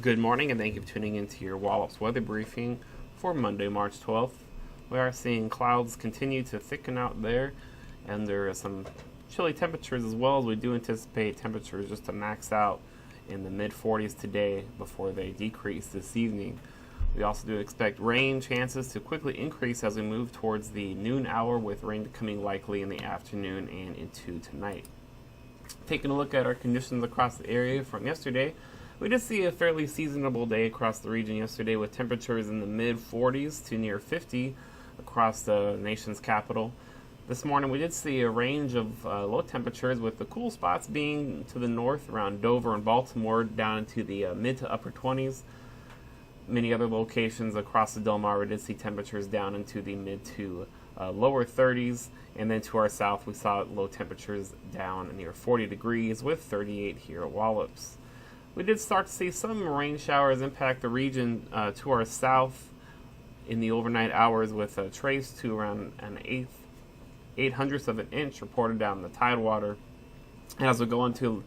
Good morning, and thank you for tuning into your Wallops weather briefing for Monday, March 12th. We are seeing clouds continue to thicken out there, and there are some chilly temperatures as well, as we do anticipate temperatures just to max out in the mid-40s today before they decrease this evening. We also do expect rain chances to quickly increase as we move towards the noon hour, with rain coming likely in the afternoon and into tonight. Taking a look at our conditions across the area from yesterday, we did see a fairly seasonable day across the region yesterday, with temperatures in the mid-40s to near 50 across the nation's capital. This morning we did see a range of low temperatures, with the cool spots being to the north around Dover and Baltimore down into the mid to upper 20s. Many other locations across the Delmarva did see temperatures down into the mid to lower 30s, and then to our south we saw low temperatures down near 40 degrees with 38 here at Wallops. We did start to see some rain showers impact the region to our south in the overnight hours, with a trace to around an 8/100th of an inch reported down in the tidewater. And as we go into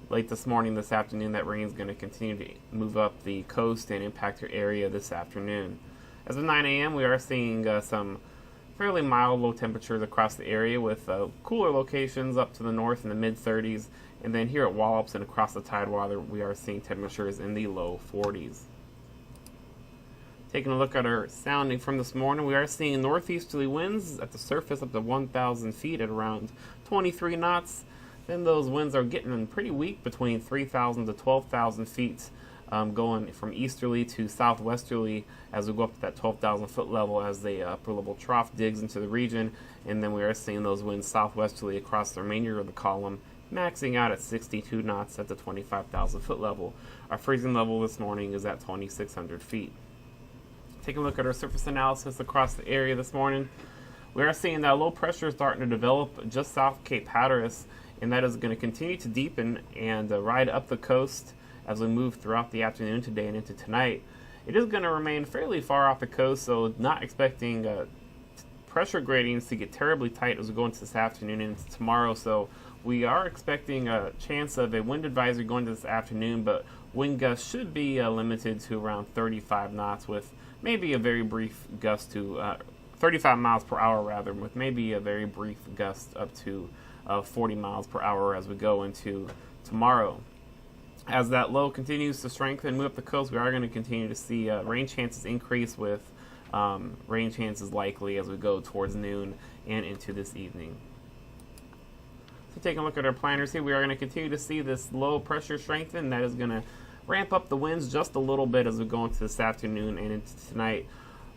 late this morning, this afternoon, that rain is going to continue to move up the coast and impact your area this afternoon. As of 9 a.m., we are seeing some fairly mild low temperatures across the area, with cooler locations up to the north in the mid-30s. And then here at Wallops and across the tidewater, we are seeing temperatures in the low 40s. Taking a look at our sounding from this morning, we are seeing northeasterly winds at the surface up to 1,000 feet at around 23 knots. Then those winds are getting pretty weak between 3,000 to 12,000 feet, going from easterly to southwesterly as we go up to that 12,000 foot level as the upper level trough digs into the region. And then we are seeing those winds southwesterly across the remainder of the column, maxing out at 62 knots at the 25,000 foot level. Our freezing level this morning is at 2,600 feet. Taking a look at our surface analysis across the area this morning, we are seeing that low pressure starting to develop just south of Cape Hatteras, and that is going to continue to deepen and ride up the coast as we move throughout the afternoon today and into tonight. It is going to remain fairly far off the coast, so not expecting pressure gradients to get terribly tight as we go into this afternoon and into tomorrow. So we are expecting a chance of a wind advisory going to this afternoon, but wind gusts should be limited to around 35 knots, with maybe a very brief gust to 35 miles per hour rather, with maybe a very brief gust up to 40 miles per hour as we go into tomorrow. As that low continues to strengthen and move up the coast, we are going to continue to see rain chances increase, with rain chances likely as we go towards noon and into this evening. So taking a look at our planners here, we are going to continue to see this low pressure strengthen. That is going to ramp up the winds just a little bit as we go into this afternoon and into tonight.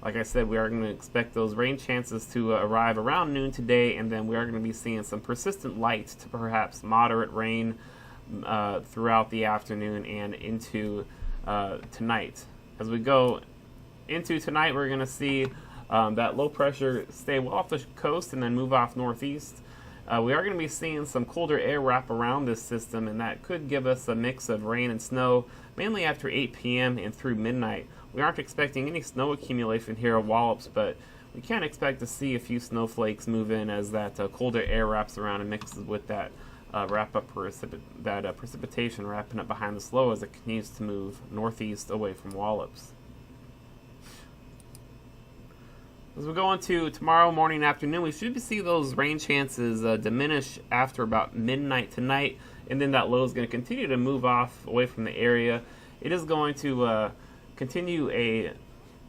Like I said, we are going to expect those rain chances to arrive around noon today, and then we are going to be seeing some persistent light to perhaps moderate rain throughout the afternoon and into tonight. As we go into tonight, we're going to see that low pressure stay well off the coast and then move off northeast. We are going to be seeing some colder air wrap around this system, and that could give us a mix of rain and snow, mainly after 8 p.m. and through midnight. We aren't expecting any snow accumulation here at Wallops, but we can expect to see a few snowflakes move in as that colder air wraps around and mixes with that precipitation wrapping up behind the slow as it continues to move northeast away from Wallops. As we go into tomorrow morning and afternoon, we should see those rain chances diminish after about midnight tonight, and then that low is going to continue to move off away from the area. It is going to continue a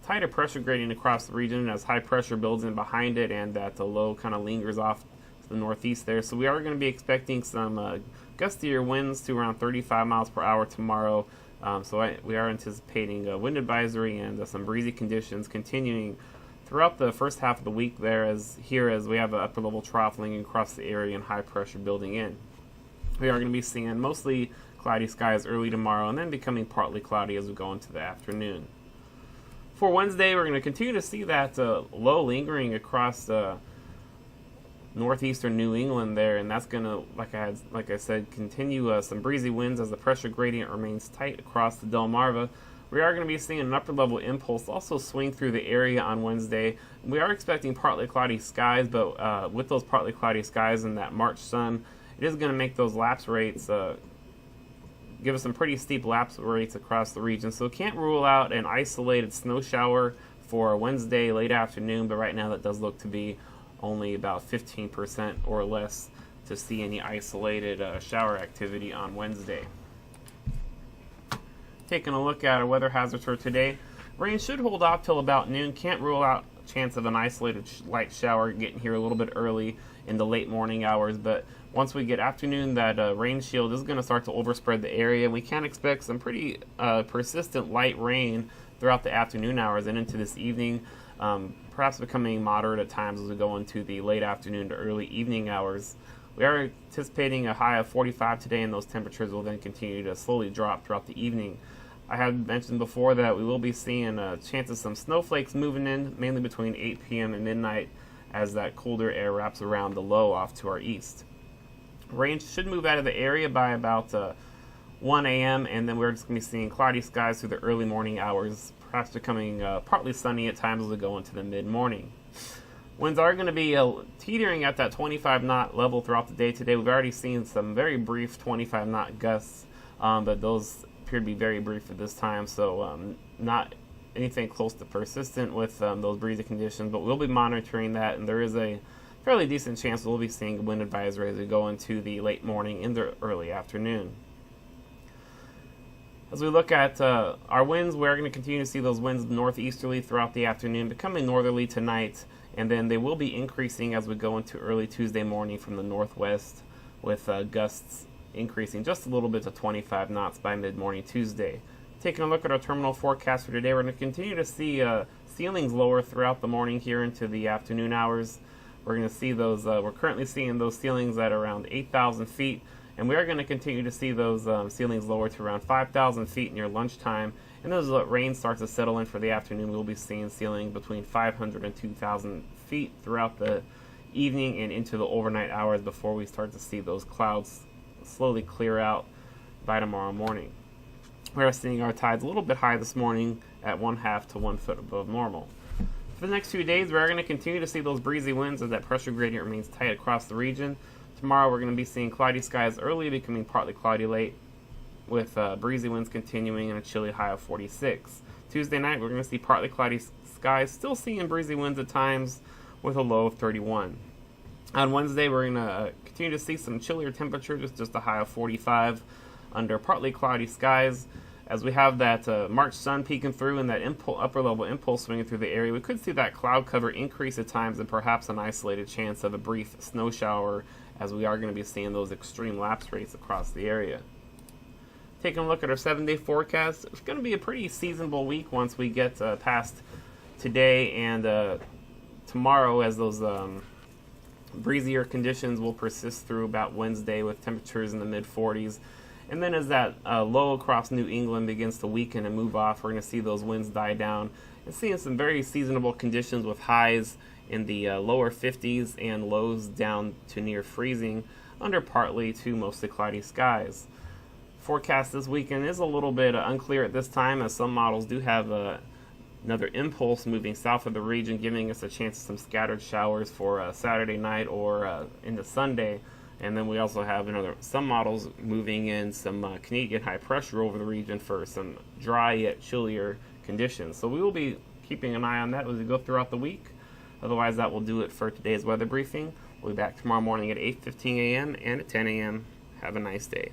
tighter pressure gradient across the region as high pressure builds in behind it, and that the low kind of lingers off to the northeast there. So we are going to be expecting some gustier winds to around 35 miles per hour tomorrow. We are anticipating a wind advisory and some breezy conditions continuing throughout the first half of the week there, as we have an upper level trough lingering across the area and high pressure building in. We are going to be seeing mostly cloudy skies early tomorrow, and then becoming partly cloudy as we go into the afternoon. For Wednesday, we're going to continue to see that low lingering across northeastern New England there, and that's going to, like I said, continue some breezy winds as the pressure gradient remains tight across the Delmarva. We are going to be seeing an upper level impulse also swing through the area on Wednesday. We are expecting partly cloudy skies, but with those partly cloudy skies and that March sun, it is going to make those lapse rates give us some pretty steep lapse rates across the region. So can't rule out an isolated snow shower for Wednesday late afternoon, but right now that does look to be only about 15% or less to see any isolated shower activity on Wednesday. Taking a look at our weather hazards for today, rain should hold off till about noon. Can't rule out chance of an isolated light shower getting here a little bit early in the late morning hours, but once we get afternoon, that rain shield is going to start to overspread the area. We can expect some pretty persistent light rain throughout the afternoon hours and into this evening, perhaps becoming moderate at times as we go into the late afternoon to early evening hours. We are anticipating a high of 45 today, and those temperatures will then continue to slowly drop throughout the evening. I had mentioned before that we will be seeing a chance of some snowflakes moving in, mainly between 8 p.m. and midnight, as that colder air wraps around the low off to our east. Rain should move out of the area by about 1 a.m., and then we're just going to be seeing cloudy skies through the early morning hours, perhaps becoming partly sunny at times as we go into the mid-morning. Winds are going to be teetering at that 25-knot level throughout the day today. We've already seen some very brief 25-knot gusts, but those appear to be very brief at this time, so not anything close to persistent with those breezy conditions, but we'll be monitoring that, and there is a fairly decent chance we'll be seeing a wind advisory as we go into the late morning and the early afternoon. As we look at our winds, we're going to continue to see those winds northeasterly throughout the afternoon, becoming northerly tonight, and then they will be increasing as we go into early Tuesday morning from the northwest, with gusts increasing just a little bit to 25 knots by mid-morning Tuesday. Taking a look at our terminal forecast for today, we're going to continue to see ceilings lower throughout the morning here into the afternoon hours. We're going to see those, we're currently seeing those ceilings at around 8,000 feet, and we are going to continue to see those ceilings lower to around 5,000 feet near lunchtime. And as rain starts to settle in for the afternoon, we'll be seeing ceilings between 500 and 2,000 feet throughout the evening and into the overnight hours before we start to see those clouds slowly clear out by tomorrow morning. We're seeing our tides a little bit high this morning at 1/2 to 1 foot above normal. For the next few days, we're going to continue to see those breezy winds as that pressure gradient remains tight across the region. Tomorrow, we're going to be seeing cloudy skies early, becoming partly cloudy late, with breezy winds continuing and a chilly high of 46. Tuesday night, we're going to see partly cloudy skies, still seeing breezy winds at times, with a low of 31. On Wednesday, we're going to continue to see some chillier temperatures, just a high of 45 under partly cloudy skies. As we have that March sun peeking through and that upper level impulse swinging through the area, we could see that cloud cover increase at times and perhaps an isolated chance of a brief snow shower, as we are going to be seeing those extreme lapse rates across the area. Taking a look at our 7-day forecast, it's going to be a pretty seasonable week once we get past today and tomorrow, as those breezier conditions will persist through about Wednesday with temperatures in the mid-40s. And then as that low across New England begins to weaken and move off, we're going to see those winds die down and seeing some very seasonable conditions with highs in the lower 50s and lows down to near freezing under partly to mostly cloudy skies. Forecast this weekend is a little bit unclear at this time, as some models do have another impulse moving south of the region, giving us a chance of some scattered showers for Saturday night or into Sunday. And then we also have some models moving in some Canadian high pressure over the region for some dry yet chillier conditions. So we will be keeping an eye on that as we go throughout the week. Otherwise, that will do it for today's weather briefing. We'll be back tomorrow morning at 8:15 a.m. and at 10 a.m. Have a nice day.